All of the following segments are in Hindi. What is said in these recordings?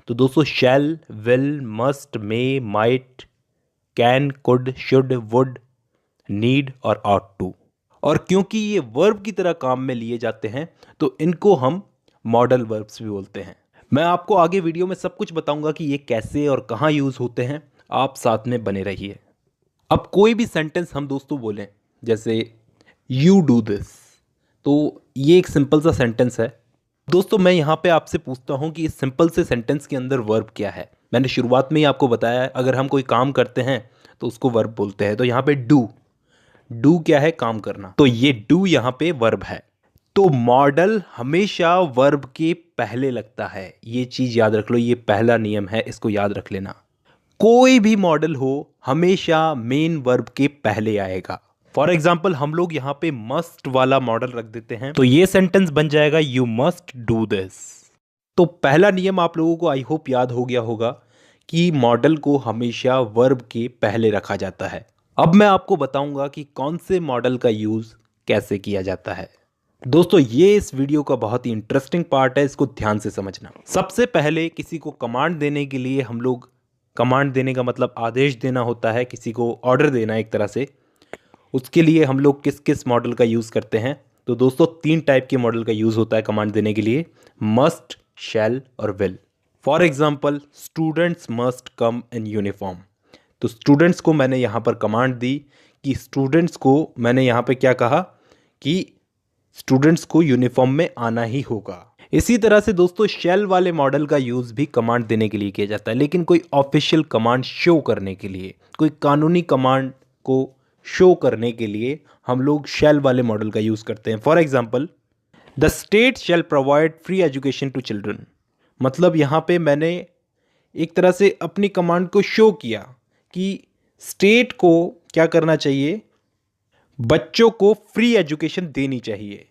तो दोस्तों shall, will, must, may, might, can, could, should, would, need और ऑट टू। और क्योंकि ये वर्ब की तरह काम में लिए जाते हैं तो इनको हम मॉडल वर्ब्स भी बोलते हैं। मैं आपको आगे वीडियो में सब कुछ बताऊंगा कि ये कैसे और कहाँ यूज़ होते हैं। आप साथ में बने रहिए। अब कोई भी सेंटेंस हम दोस्तों बोलें, जैसे यू डू दिस, तो ये एक सिंपल सा सेंटेंस है। दोस्तों मैं यहाँ पे आपसे पूछता हूँ कि इस सिंपल से सेंटेंस के अंदर वर्ब क्या है। मैंने शुरुआत में ही आपको बताया है, अगर हम कोई काम करते हैं तो उसको वर्ब बोलते हैं। तो यहाँ पे डू, डू क्या है? काम करना। तो ये डू यहाँ पे वर्ब है। तो मॉडल हमेशा वर्ब के पहले लगता है। ये चीज याद रख लो, ये पहला नियम है, इसको याद रख लेना। कोई भी मॉडल हो हमेशा मेन वर्ब के पहले आएगा। फॉर एग्जाम्पल हम लोग यहाँ पे मस्ट वाला मॉडल रख देते हैं तो ये सेंटेंस बन जाएगा यू मस्ट डू दिस। तो पहला नियम आप लोगों को आई होप याद हो गया होगा कि मॉडल को हमेशा वर्ब के पहले रखा जाता है। अब मैं आपको बताऊंगा कि कौन से मॉडल का यूज कैसे किया जाता है। दोस्तों ये इस वीडियो का बहुत ही इंटरेस्टिंग पार्ट है, इसको ध्यान से समझना। सबसे पहले किसी को कमांड देने के लिए हम लोग, कमांड देने का मतलब आदेश देना होता है, किसी को ऑर्डर देना एक तरह से। उसके लिए हम लोग किस किस मॉडल का यूज़ करते हैं? तो दोस्तों 3 टाइप के मॉडल का यूज़ होता है कमांड देने के लिए, मस्ट, शैल और will. For example students must come in uniform. तो स्टूडेंट्स को मैंने यहाँ पर कमांड दी कि स्टूडेंट्स को, मैंने यहाँ पे क्या कहा कि स्टूडेंट्स को यूनिफॉर्म में आना ही होगा। इसी तरह से दोस्तों शैल वाले मॉडल का यूज़ भी कमांड देने के लिए किया जाता है, लेकिन कोई ऑफिशियल कमांड शो करने के लिए, कोई कानूनी कमांड को शो करने के लिए हम लोग शैल वाले मॉडल का यूज़ करते हैं। For example the state shall provide free education to children. मतलब यहाँ पे मैंने एक तरह से अपनी कमांड को शो किया कि स्टेट को क्या करना चाहिए, बच्चों को फ्री एजुकेशन देनी चाहिए।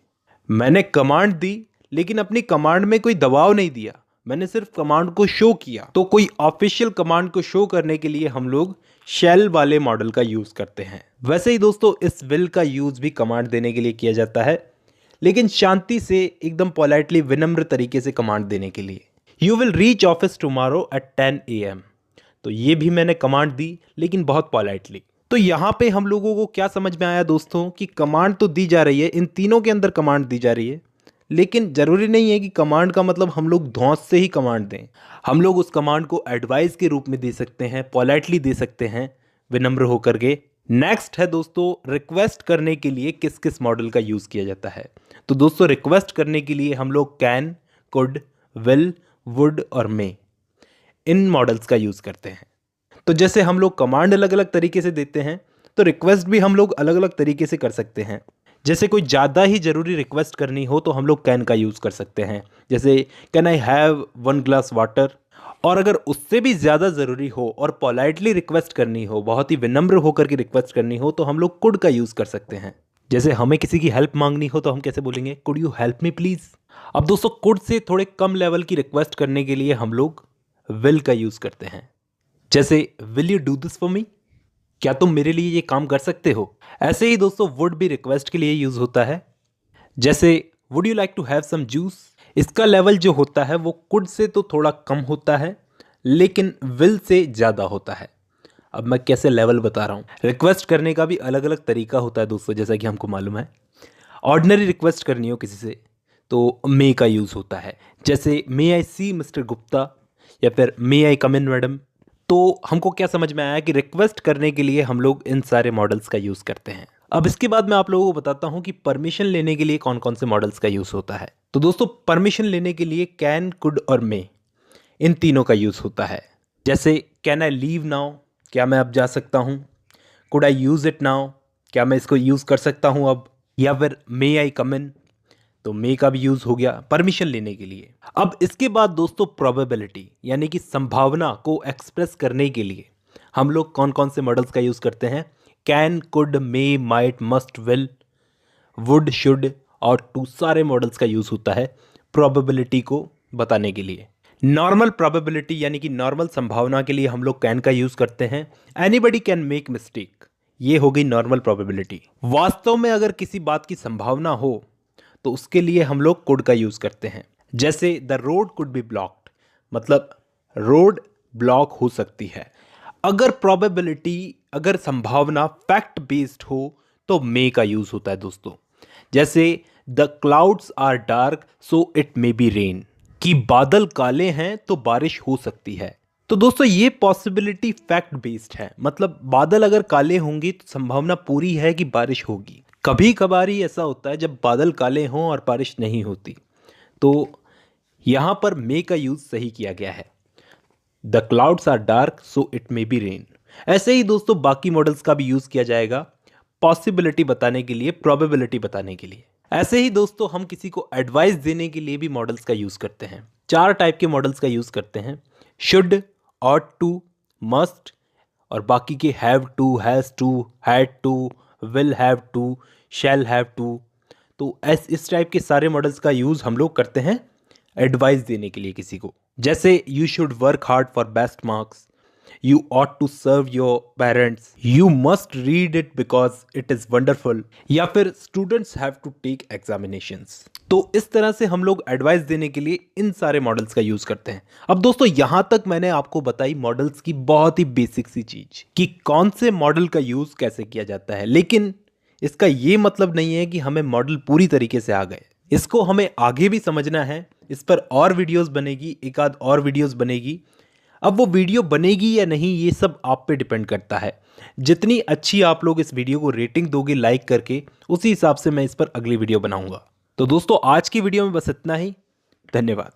मैंने कमांड दी लेकिन अपनी कमांड में कोई दबाव नहीं दिया, मैंने सिर्फ कमांड को शो किया। तो कोई ऑफिशियल कमांड को शो करने के लिए हम लोग शैल वाले मॉडल का यूज करते हैं। वैसे ही दोस्तों इस विल का यूज भी कमांड देने के लिए किया जाता है, लेकिन शांति से, एकदम पोलाइटली, विनम्र तरीके से कमांड देने के लिए। You will reach office tomorrow at 10 AM। तो ये भी मैंने कमांड दी लेकिन बहुत पोलाइटली। तो यहाँ पे हम लोगों को क्या समझ में आया दोस्तों कि कमांड तो दी जा रही है, इन तीनों के अंदर कमांड दी जा रही है, लेकिन जरूरी नहीं है कि कमांड का मतलब हम लोग धौंस से ही कमांड दें। हम लोग उस कमांड को एडवाइस के रूप में दे सकते हैं, पोलाइटली दे सकते हैं, विनम्र होकर के। नेक्स्ट है दोस्तों रिक्वेस्ट करने के लिए किस किस मॉडल का यूज किया जाता है। तो दोस्तों रिक्वेस्ट करने के लिए हम लोग कैन, कुड, विल, वुड और मे, इन मॉडल्स का यूज करते हैं। तो जैसे हम लोग कमांड अलग अलग तरीके से देते हैं, तो रिक्वेस्ट भी हम लोग अलग अलग तरीके से कर सकते हैं। जैसे कोई ज़्यादा ही ज़रूरी रिक्वेस्ट करनी हो तो हम लोग कैन का यूज़ कर सकते हैं, जैसे can I have 1 glass water. और अगर उससे भी ज़्यादा ज़रूरी हो और पोलाइटली रिक्वेस्ट करनी हो, बहुत ही विनम्र होकर के रिक्वेस्ट करनी हो, तो हम लोग कुड का यूज़ कर सकते हैं। जैसे हमें किसी की हेल्प मांगनी हो तो हम कैसे बोलेंगे, could you help me please. अब दोस्तों कुड से थोड़े कम लेवल की रिक्वेस्ट करने के लिए हम लोग विल का यूज़ करते हैं। जैसे will you do this for me, क्या तुम मेरे लिए ये काम कर सकते हो। ऐसे ही दोस्तों वुड भी रिक्वेस्ट के लिए यूज होता है। जैसे would you like to have some juice. इसका लेवल जो होता है वो कुड से तो थोड़ा कम होता है, लेकिन विल से ज़्यादा होता है। अब मैं कैसे लेवल बता रहा हूँ। रिक्वेस्ट करने का भी अलग अलग तरीका होता है दोस्तों, जैसा कि हमको मालूम है। ऑर्डिनरी रिक्वेस्ट करनी हो किसी से तो मे का यूज़ होता है, जैसे मे आई सी मिस्टर गुप्ता, या फिर मे आई कम इन मैडम। तो हमको क्या समझ में आया कि रिक्वेस्ट करने के लिए हम लोग इन सारे मॉडल्स का यूज़ करते हैं। अब इसके बाद मैं आप लोगों को बताता हूं कि परमिशन लेने के लिए कौन कौन से मॉडल्स का यूज़ होता है। तो दोस्तों परमिशन लेने के लिए कैन, कुड और मे, इन तीनों का यूज़ होता है। जैसे कैन आई लीव नाउ, क्या मैं अब जा सकता हूँ। Could I use it now, क्या मैं इसको यूज़ कर सकता हूँ अब। या फिर मे आई कम इन, तो मे का भी यूज हो गया परमिशन लेने के लिए। अब इसके बाद दोस्तों प्रोबेबिलिटी यानी कि संभावना को एक्सप्रेस करने के लिए हम लोग कौन कौन से मॉडल्स का यूज करते हैं। Can, could, may, might, must, will, would, should और टू, सारे मॉडल्स का यूज होता है प्रोबेबिलिटी को बताने के लिए। नॉर्मल प्रोबेबिलिटी यानी कि नॉर्मल संभावना के लिए हम लोग कैन का यूज करते हैं। एनीबडी कैन मेक मिस्टेक, ये हो गई नॉर्मल प्रोबेबिलिटी। वास्तव में अगर किसी बात की संभावना हो तो उसके लिए हम लोग कुड का यूज करते हैं। जैसे the road could be blocked, मतलब रोड ब्लॉक हो सकती है। अगर प्रोबेबिलिटी, अगर संभावना फैक्ट बेस्ड हो तो मे का यूज होता है दोस्तों। जैसे the clouds are dark so it may be rain, कि बादल काले हैं तो बारिश हो सकती है। तो दोस्तों ये पॉसिबिलिटी फैक्ट बेस्ड है, मतलब बादल अगर काले होंगे तो संभावना पूरी है कि बारिश होगी। कभी कभार ही ऐसा होता है जब बादल काले हों और बारिश नहीं होती। तो यहां पर मे का यूज सही किया गया है। The clouds are dark so it may be rain. ऐसे ही दोस्तों बाकी मॉडल्स का भी यूज किया जाएगा पॉसिबिलिटी बताने के लिए, प्रोबेबिलिटी बताने के लिए। ऐसे ही दोस्तों हम किसी को एडवाइस देने के लिए भी मॉडल्स का यूज करते हैं। 4 टाइप के मॉडल्स का यूज करते हैं, शुड, ऑट टू, मस्ट, और बाकी के have to, has to, had to, will have to, shall have to. तो इस टाइप के सारे मॉडल्स का यूज हम लोग करते हैं एडवाइस देने के लिए किसी को। जैसे you should work hard for best marks, you ought to serve your parents, you must read it because it is wonderful, या फिर students have to take examinations. तो इस तरह से हम लोग एडवाइस देने के लिए इन सारे मॉडल्स का यूज करते हैं। अब दोस्तों यहां तक मैंने आपको बताई मॉडल्स की बहुत ही बेसिक सी चीज कि कौन से मॉडल का यूज कैसे किया जाता है, लेकिन इसका ये मतलब नहीं है कि हमें मॉडल पूरी तरीके से आ गए। इसको हमें आगे भी समझना है। इस पर और वीडियोस बनेगी, एक आध और वीडियोस बनेगी। अब वो वीडियो बनेगी या नहीं ये सब आप पे डिपेंड करता है। जितनी अच्छी आप लोग इस वीडियो को रेटिंग दोगे लाइक करके, उसी हिसाब से मैं इस पर अगली वीडियो बनाऊंगा। तो दोस्तों आज की वीडियो में बस इतना ही। धन्यवाद।